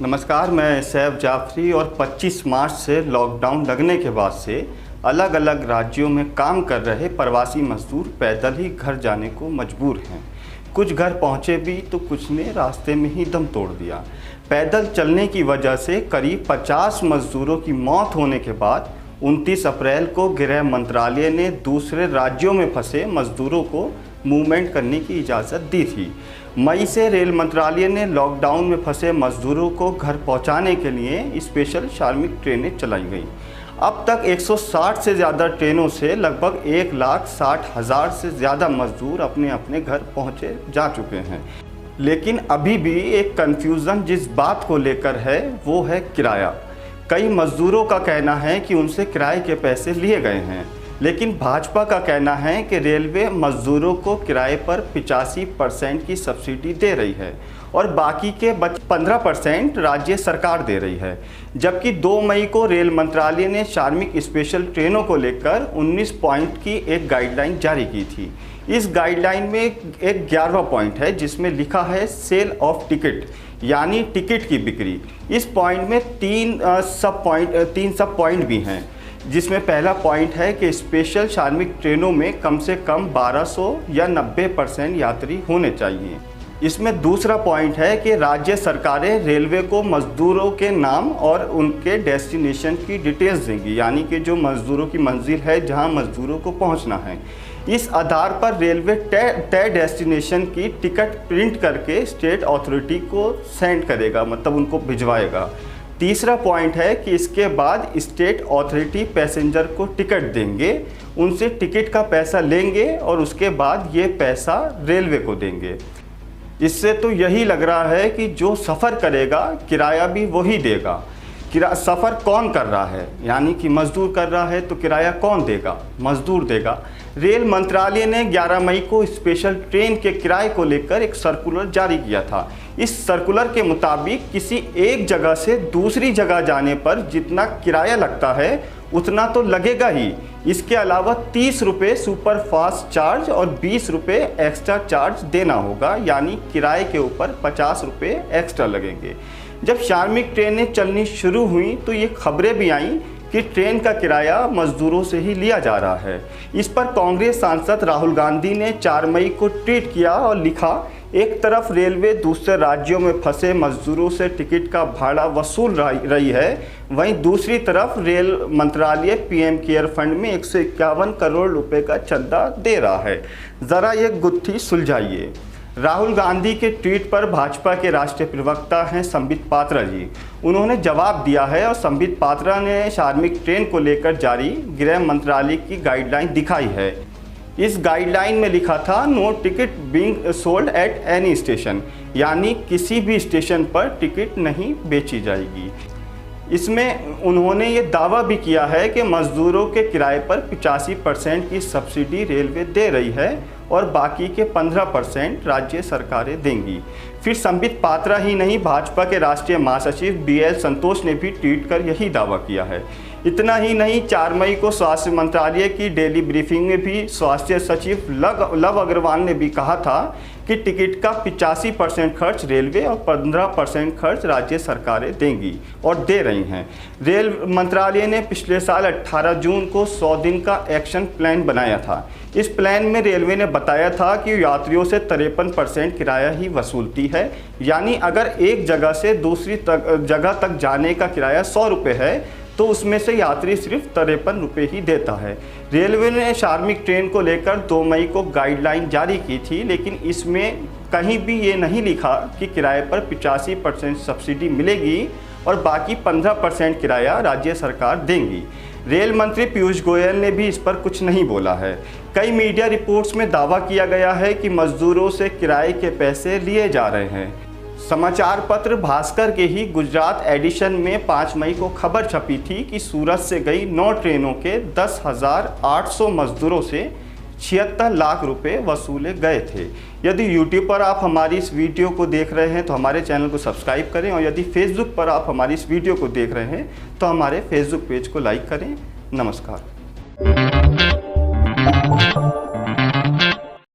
नमस्कार, मैं सैफ जाफरी और 25 मार्च से लॉकडाउन लगने के बाद से अलग अलग राज्यों में काम कर रहे प्रवासी मजदूर पैदल ही घर जाने को मजबूर हैं। कुछ घर पहुंचे भी तो कुछ ने रास्ते में ही दम तोड़ दिया। पैदल चलने की वजह से करीब 50 मजदूरों की मौत होने के बाद 29 अप्रैल को गृह मंत्रालय ने दूसरे राज्यों में फंसे मजदूरों को मूवमेंट करने की इजाज़त दी थी। मई से रेल मंत्रालय ने लॉकडाउन में फंसे मजदूरों को घर पहुंचाने के लिए स्पेशल श्रमिक ट्रेनें चलाई गईं। अब तक 160 से ज़्यादा ट्रेनों से लगभग 1,60,000 से ज़्यादा मजदूर अपने अपने घर पहुंचे जा चुके हैं। लेकिन अभी भी एक कन्फ्यूज़न जिस बात को लेकर है वो है किराया। कई मजदूरों का कहना है कि उनसे किराए के पैसे लिए गए हैं, लेकिन भाजपा का कहना है कि रेलवे मजदूरों को किराए पर 85% की सब्सिडी दे रही है और बाकी के 15% राज्य सरकार दे रही है। जबकि 2 मई को रेल मंत्रालय ने श्रमिक स्पेशल ट्रेनों को लेकर 19 पॉइंट की एक गाइडलाइन जारी की थी। इस गाइडलाइन में एक 11वां पॉइंट है जिसमें लिखा है सेल ऑफ टिकट, यानी टिकट की बिक्री। इस पॉइंट में 3 सब पॉइंट भी हैं, जिसमें पहला पॉइंट है कि स्पेशल श्रमिक ट्रेनों में कम से कम 1200 या 90% यात्री होने चाहिए। इसमें दूसरा पॉइंट है कि राज्य सरकारें रेलवे को मजदूरों के नाम और उनके डेस्टिनेशन की डिटेल्स देंगी, यानी कि जो मजदूरों की मंजिल है जहां मजदूरों को पहुंचना है। इस आधार पर रेलवे तय डेस्टिनेशन की टिकट प्रिंट करके स्टेट अथॉरिटी को सेंड करेगा, मतलब उनको भिजवाएगा। तीसरा पॉइंट है कि इसके बाद स्टेट अथॉरिटी पैसेंजर को टिकट देंगे, उनसे टिकट का पैसा लेंगे और उसके बाद ये पैसा रेलवे को देंगे। इससे तो यही लग रहा है कि जो सफ़र करेगा किराया भी वही देगा। सफ़र कौन कर रहा है, यानी कि मजदूर कर रहा है, तो किराया कौन देगा? मजदूर देगा। रेल मंत्रालय ने 11 मई को स्पेशल ट्रेन के किराए को लेकर एक सर्कुलर जारी किया था। इस सर्कुलर के मुताबिक किसी एक जगह से दूसरी जगह जाने पर जितना किराया लगता है उतना तो लगेगा ही। इसके अलावा 30 रुपये सुपर फास्ट चार्ज और 20 रुपये एक्स्ट्रा चार्ज देना होगा, यानी किराए के ऊपर 50 रुपये एक्स्ट्रा लगेंगे। जब श्रमिक ट्रेनें चलनी शुरू हुई तो ये खबरें भी आईं कि ट्रेन का किराया मजदूरों से ही लिया जा रहा है। इस पर कांग्रेस सांसद राहुल गांधी ने 4 मई को ट्वीट किया और लिखा, एक तरफ रेलवे दूसरे राज्यों में फंसे मजदूरों से टिकट का भाड़ा वसूल रही है, वहीं दूसरी तरफ रेल मंत्रालय पीएम केयर फंड में 151 करोड़ रुपए का चंदा दे रहा है। ज़रा ये गुत्थी सुलझाइए। राहुल गांधी के ट्वीट पर भाजपा के राष्ट्रीय प्रवक्ता हैं संबित पात्रा जी, उन्होंने जवाब दिया है और संबित पात्रा ने श्रमिक ट्रेन को लेकर जारी गृह मंत्रालय की गाइडलाइन दिखाई है। इस गाइडलाइन में लिखा था no ticket being sold at any station, यानी किसी भी स्टेशन पर टिकट नहीं बेची जाएगी। इसमें उन्होंने ये दावा भी किया है कि मजदूरों के किराए पर 85% की सब्सिडी रेलवे दे रही है और बाकी के 15% राज्य सरकारें देंगी। फिर संबित पात्रा ही नहीं, भाजपा के राष्ट्रीय महासचिव BL संतोष ने भी ट्वीट कर यही दावा किया है। इतना ही नहीं, 4 मई को स्वास्थ्य मंत्रालय की डेली ब्रीफिंग में भी स्वास्थ्य सचिव लव अग्रवाल ने भी कहा था कि टिकट का 85% खर्च रेलवे और 15% खर्च राज्य सरकारें देंगी और दे रही हैं। रेल मंत्रालय ने पिछले साल 18 जून को 100 दिन का एक्शन प्लान बनाया था। इस प्लान में रेलवे ने बताया था कि यात्रियों से 53% किराया ही वसूलती है, यानी अगर एक जगह से दूसरी जगह तक जाने का किराया 100 रुपये है तो उसमें से यात्री सिर्फ 53 रुपये ही देता है। रेलवे ने श्रमिक ट्रेन को लेकर 2 मई को गाइडलाइन जारी की थी, लेकिन इसमें कहीं भी ये नहीं लिखा कि किराए पर 85% सब्सिडी मिलेगी और बाकी 15% किराया राज्य सरकार देंगी। रेल मंत्री पीयूष गोयल ने भी इस पर कुछ नहीं बोला है। कई मीडिया रिपोर्ट्स में दावा किया गया है कि मजदूरों से किराए के पैसे लिए जा रहे हैं। समाचार पत्र भास्कर के ही गुजरात एडिशन में 5 मई को खबर छपी थी कि सूरत से गई 9 ट्रेनों के 10,800 मजदूरों से 76 लाख रुपए वसूले गए थे। यदि यूट्यूब पर आप हमारी इस वीडियो को देख रहे हैं तो हमारे चैनल को सब्सक्राइब करें, और यदि फेसबुक पर आप हमारी इस वीडियो को देख रहे हैं तो हमारे फेसबुक पेज को लाइक करें। नमस्कार।